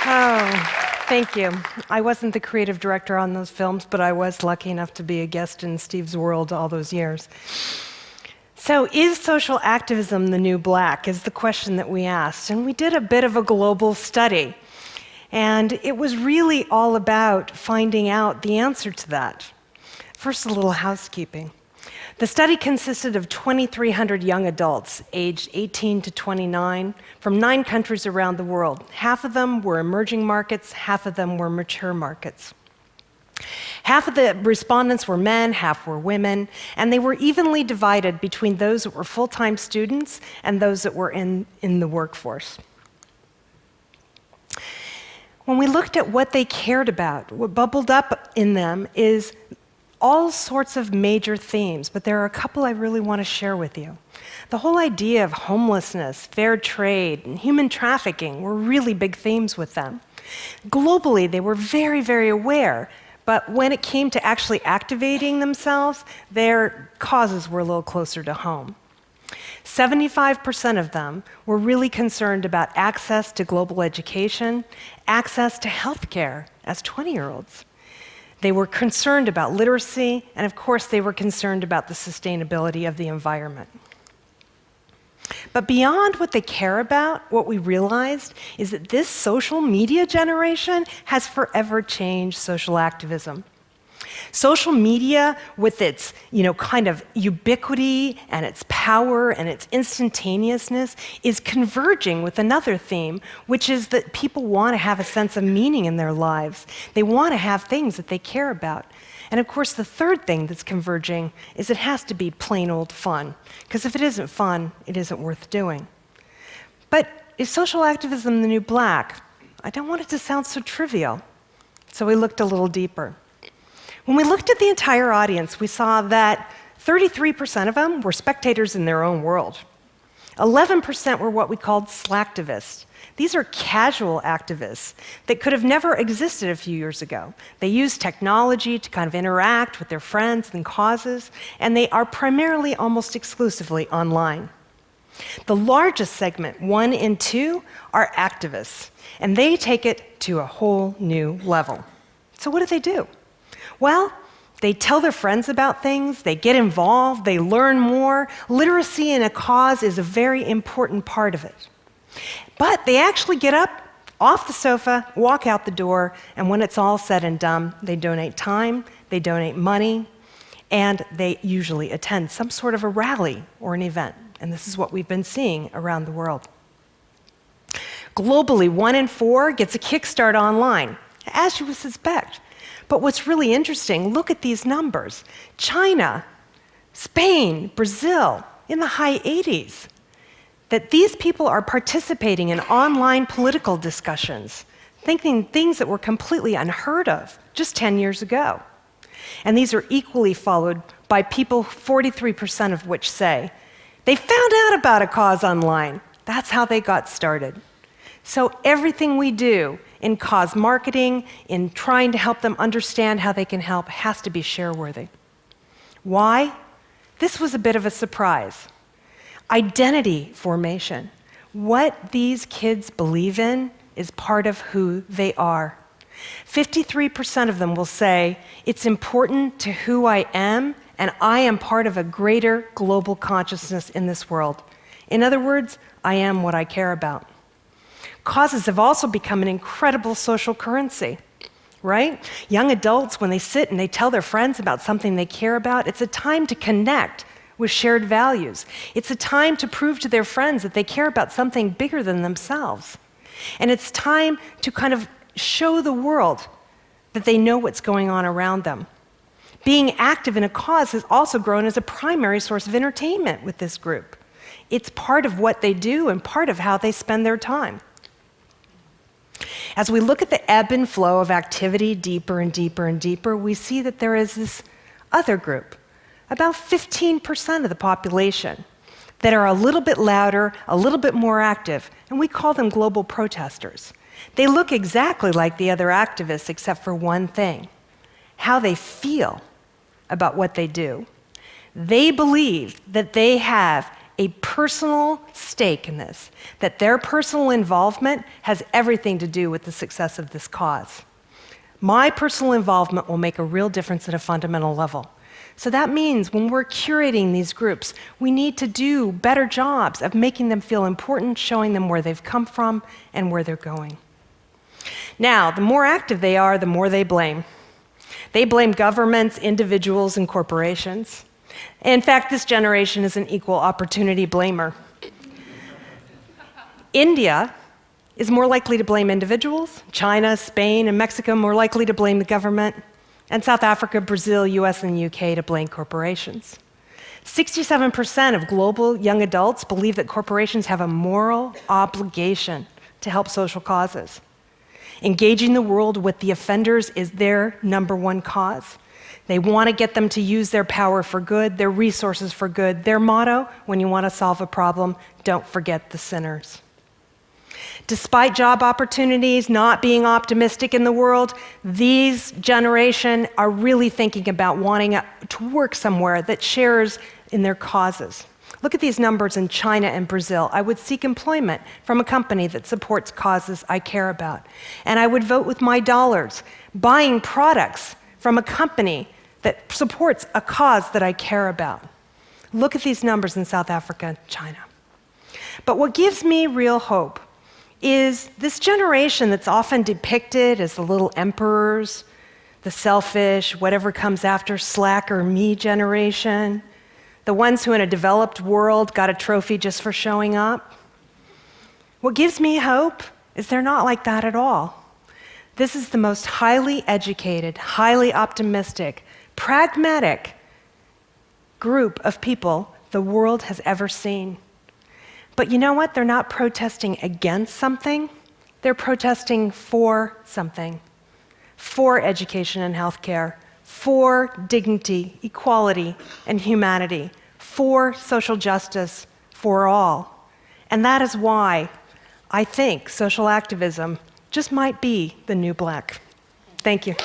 Oh, thank you. I wasn't the creative director on those films, but I was lucky enough to be a guest in Steve's world all those years. So, is social activism the new black, is the question that we asked. And we did a bit of a global study. And it was really all about finding out the answer to that. First, a little housekeeping. The study consisted of 2,300 young adults, aged 18 to 29, from 9 countries around the world. Half of them were emerging markets, half of them were mature markets. Half of the respondents were men, half were women, and they were evenly divided between those that were full-time students and those that were in the workforce. When we looked at what they cared about, what bubbled up in them is all sorts of major themes, but there are a couple I really want to share with you. The whole idea of homelessness, fair trade, and human trafficking were really big themes with them. Globally, they were very, very aware, but when it came to actually activating themselves, their causes were a little closer to home. 75% of them were really concerned about access to global education, access to healthcare as 20-year-olds. They were concerned about literacy, and of course, they were concerned about the sustainability of the environment. But beyond what they care about, what we realized is that this social media generation has forever changed social activism. Social media, with its kind of ubiquity and its power and its instantaneousness, is converging with another theme, which is that people want to have a sense of meaning in their lives. They want to have things that they care about. And of course, the third thing that's converging is it has to be plain old fun, because if it isn't fun, it isn't worth doing. But is social activism the new black? I don't want it to sound so trivial. So we looked a little deeper. When we looked at the entire audience, we saw that 33% of them were spectators in their own world. 11% were what we called slacktivists. These are casual activists that could have never existed a few years ago. They use technology to kind of interact with their friends and causes, and they are primarily almost exclusively online. The largest segment, 1 in 2, are activists, and they take it to a whole new level. So what do? Well, they tell their friends about things, they get involved, they learn more. Literacy in a cause is a very important part of it. But they actually get up off the sofa, walk out the door, and when it's all said and done, they donate time, they donate money, and they usually attend some sort of a rally or an event. And this is what we've been seeing around the world. Globally, 1 in 4 gets a kickstart online, as you would suspect. But what's really interesting, look at these numbers. China, Spain, Brazil, in the high 80s. That these people are participating in online political discussions, thinking things that were completely unheard of just 10 years ago. And these are equally followed by people, 43% of which say, they found out about a cause online. That's how they got started. So everything we do in cause marketing, in trying to help them understand how they can help, has to be share-worthy. Why? This was a bit of a surprise. Identity formation. What these kids believe in is part of who they are. 53% of them will say, it's important to who I am, and I am part of a greater global consciousness in this world. In other words, I am what I care about. Causes have also become an incredible social currency, right? Young adults, when they sit and they tell their friends about something they care about, it's a time to connect with shared values. It's a time to prove to their friends that they care about something bigger than themselves. And it's time to kind of show the world that they know what's going on around them. Being active in a cause has also grown as a primary source of entertainment with this group. It's part of what they do and part of how they spend their time. As we look at the ebb and flow of activity deeper and deeper and deeper, we see that there is this other group, about 15% of the population, that are a little bit louder, a little bit more active, and we call them global protesters. They look exactly like the other activists except for one thing: how they feel about what they do. They believe that they have a personal stake in this, that their personal involvement has everything to do with the success of this cause. My personal involvement will make a real difference at a fundamental level. So that means when we're curating these groups, we need to do better jobs of making them feel important, showing them where they've come from and where they're going. Now, the more active they are, the more they blame. They blame governments, individuals, and corporations. In fact, this generation is an equal opportunity blamer. India is more likely to blame individuals, China, Spain, and Mexico more likely to blame the government, and South Africa, Brazil, US, and the UK to blame corporations. 67% of global young adults believe that corporations have a moral obligation to help social causes. Engaging the world with the offenders is their #1 cause. They want to get them to use their power for good, their resources for good. Their motto, when you want to solve a problem, don't forget the sinners. Despite job opportunities, not being optimistic in the world, these generation are really thinking about wanting to work somewhere that shares in their causes. Look at these numbers in China and Brazil. I would seek employment from a company that supports causes I care about. And I would vote with my dollars, buying products from a company that supports a cause that I care about. Look at these numbers in South Africa and China. But what gives me real hope is this generation that's often depicted as the little emperors, the selfish, whatever comes after, slacker me generation, the ones who in a developed world got a trophy just for showing up. What gives me hope is they're not like that at all. This is the most highly educated, highly optimistic, pragmatic group of people the world has ever seen. But you know what? They're not protesting against something. They're protesting for something. For education and healthcare, for dignity, equality, and humanity, for social justice for all. And that is why I think social activism just might be the new black. Thank you.